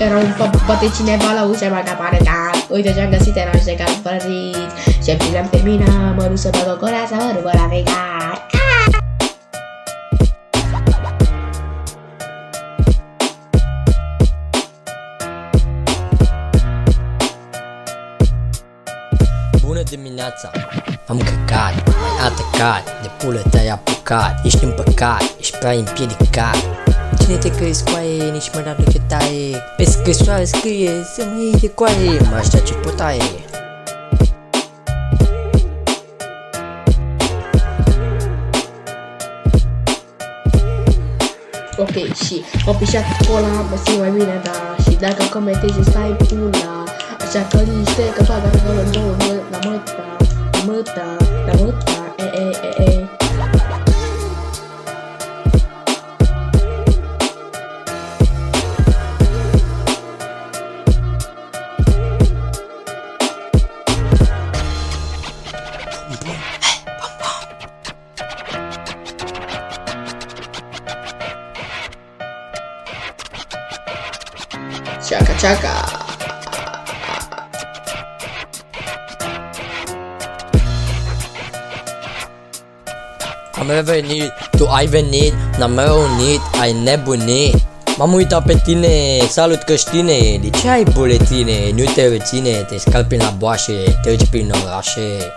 Era un poate cineva la ușa mai apare, da. Uite ce-am găsit, eram și de calpărit. Și le-am terminat, mă duc să bag o corea să mă rupă la vegan. Bună dimineața! Am căcat, mai atacat, de pulă te-ai apucat. Ești împăcat, ești prea împiedicat. Cine te crezi coaie, nici măcar nu te taie. Pe scrisoare scrie să mă iei de coaie. M-aș da ce potaie. Ok, și o pișat cola, mă simt mai bine, da. Și dacă comentezi, stai pula. Așa că niște că fac acolo în două, la măta, e. Chaka. Am revenit, tu ai venit, n-am reunit, ai nebunit. M-am uitat pe tine, salut Căștine. De ce ai buletine? Nu te reține, te scalpi la boașe, treci prin orașe.